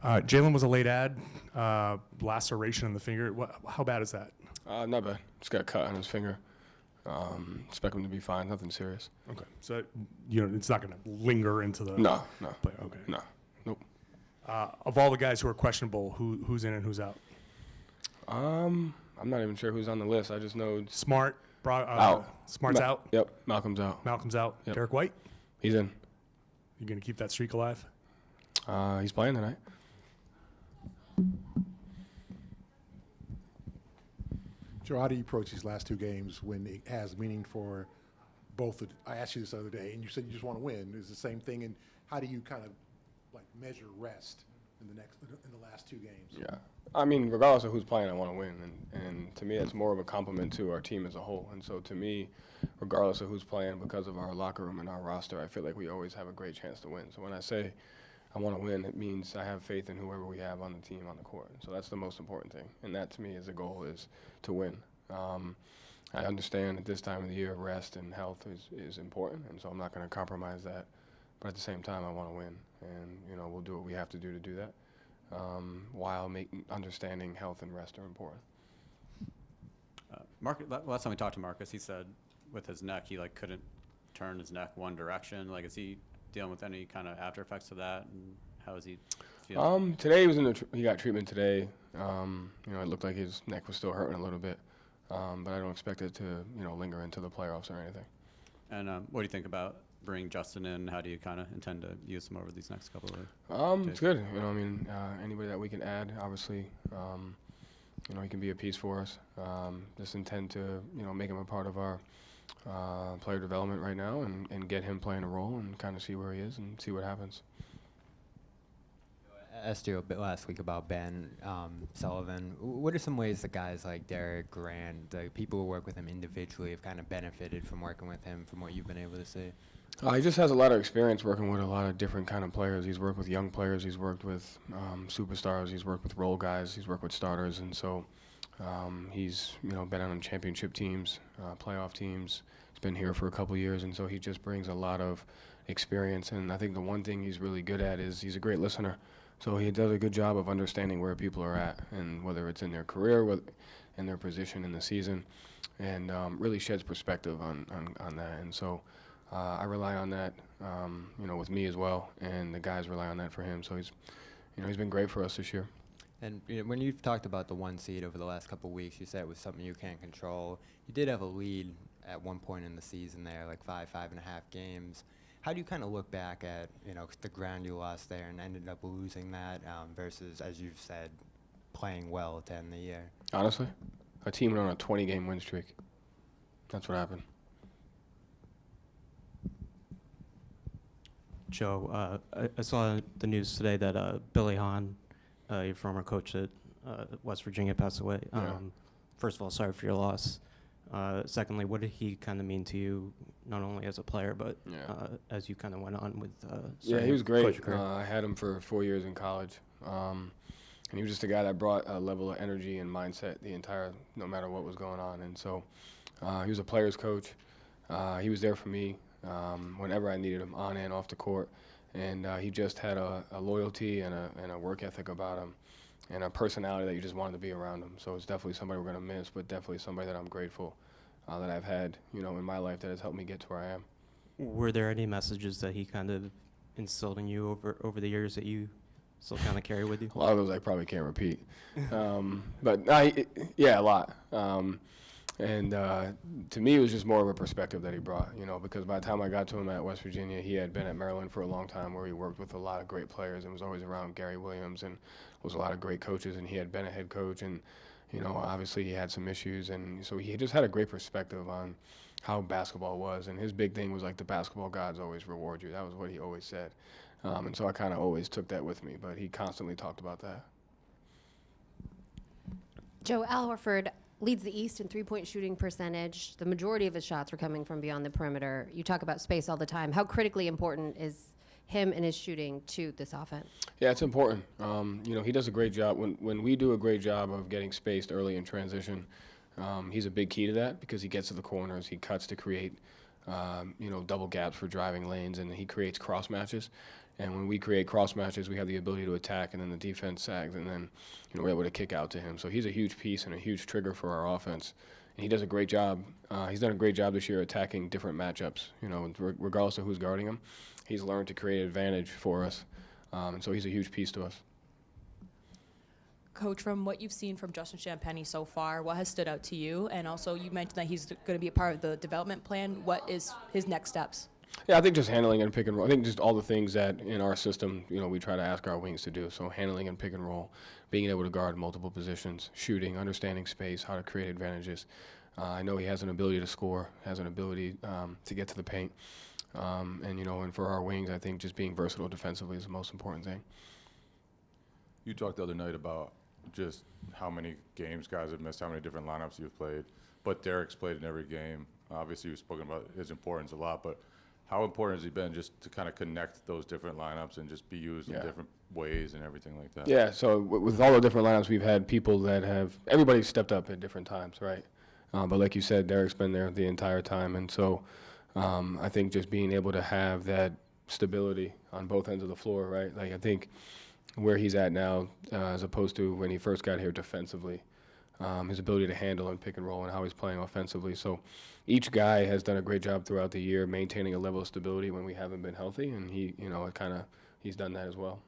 Jaylen was a late ad, laceration in the finger. How bad is that? Not bad. Just got a cut on his finger. Expect him to be fine. Nothing serious. Okay. So, it's not going to linger into the No. play. Okay. No. Nope. Of all the guys who are questionable, who's in and who's out? I'm not even sure who's on the list. I just know Smart. out. Smart's out. Yep. Malcolm's out. Malcolm's out. Yep. Derrick White? He's in. You going to keep that streak alive? He's playing tonight. Joe, how do you approach these last two games when it has meaning for both? I asked you this the other day, and you said you just want to win. Is the same thing, and how do you kind of measure rest in the last two games? Yeah. I mean, regardless of who's playing, I want to win, and to me, that's more of a compliment to our team as a whole. And so, to me, regardless of who's playing, because of our locker room and our roster, I feel like we always have a great chance to win. So when I say I want to win, it means I have faith in whoever we have on the team on the court. So that's the most important thing, and that to me is the goal, is to win. I understand at this time of the year, rest and health is important, and so I'm not going to compromise that. But at the same time, I want to win, and we'll do what we have to do that. While understanding health and rest are important. Last time we talked to Marcus, he said with his neck, he couldn't turn his neck one direction. Is he dealing with any kind of after effects to that? And how is he feeling? Today he got treatment today. It looked like his neck was still hurting a little bit, but I don't expect it to linger into the playoffs or anything. And what do you think about bringing Justin in? How do you kind of intend to use him over these next couple of days? It's good. Anybody that we can add, obviously, he can be a piece for us. Just intend to, make him a part of our player development right now and get him playing a role and kind of see where he is and see what happens. I asked you a bit last week about Ben Sullivan. What are some ways that guys like Derrick, Grant, the people who work with him individually have kind of benefited from working with him from what you've been able to see? He just has a lot of experience working with a lot of different kind of players. He's worked with young players. He's worked with superstars. He's worked with role guys. He's worked with starters. And so he's, been on championship teams, playoff teams. He's been here for a couple years. And so he just brings a lot of experience. And I think the one thing he's really good at is he's a great listener. So he does a good job of understanding where people are at and whether it's in their career, in their position in the season, and really sheds perspective on that. And so I rely on that, with me as well, and the guys rely on that for him. So he's been great for us this year. And when you've talked about the 1 seed over the last couple of weeks, you said it was something you can't control. You did have a lead at one point in the season there, 5.5 games. How do you kind of look back at, the ground you lost there and ended up losing that versus, as you've said, playing well to end the year? Honestly, our team went on a 20-game win streak. That's what happened. Joe, I saw the news today that Billy Hahn, your former coach at West Virginia, passed away. Yeah. First of all, sorry for your loss. Secondly, what did he kind of mean to you, not only as a player, but as you kind of went on with he was great. I had him for 4 years in college. And he was just a guy that brought a level of energy and mindset no matter what was going on. And so he was a player's coach. He was there for me whenever I needed him, on and off the court. And he just had a loyalty and a work ethic about him, and a personality that you just wanted to be around him. So it's definitely somebody we're going to miss, but definitely somebody that I'm grateful that I've had, in my life that has helped me get to where I am. Were there any messages that he kind of instilled in you over the years that you still kind of carry with you? A lot of those I probably can't repeat. But a lot. And to me, it was just more of a perspective that he brought, because by the time I got to him at West Virginia, he had been at Maryland for a long time, where he worked with a lot of great players and was always around Gary Williams and was a lot of great coaches, and he had been a head coach, and obviously he had some issues, and so he just had a great perspective on how basketball was, and his big thing was the basketball gods always reward you. That was what he always said, and so I kind of always took that with me, but he constantly talked about that. Joe, Al Horford leads the East in three-point shooting percentage. The majority of his shots are coming from beyond the perimeter. You talk about space all the time. How critically important is him and his shooting to this offense? Yeah, it's important. He does a great job. When we do a great job of getting spaced early in transition, he's a big key to that, because he gets to the corners, he cuts to create, double gaps for driving lanes, and he creates cross matches. And when we create cross matches, we have the ability to attack, and then the defense sags, and then we're able to kick out to him. So he's a huge piece and a huge trigger for our offense. And he does a great job. He's done a great job this year attacking different matchups. Regardless of who's guarding him, he's learned to create advantage for us. And so he's a huge piece to us. Coach, from what you've seen from Justin Champagnie so far, what has stood out to you? And also, you mentioned that he's going to be a part of the development plan. What is his next steps? Yeah, I think just handling and pick and roll. I think just all the things that in our system, we try to ask our wings to do. So handling and pick and roll, being able to guard multiple positions, shooting, understanding space, how to create advantages. I know he has an ability to score, has an ability to get to the paint. And for our wings, I think just being versatile defensively is the most important thing. You talked the other night about just how many games guys have missed, how many different lineups you've played. But Derrick's played in every game. Obviously, you've spoken about his importance a lot, but how important has he been just to kind of connect those different lineups and just be used in different ways and everything like that? Yeah, so with all the different lineups, we've had people that everybody's stepped up at different times, right? But like you said, Derrick's been there the entire time. And so I think just being able to have that stability on both ends of the floor, right? Like I think where he's at now, as opposed to when he first got here defensively, his ability to handle and pick and roll and how he's playing offensively. So each guy has done a great job throughout the year maintaining a level of stability when we haven't been healthy, and he's done that as well.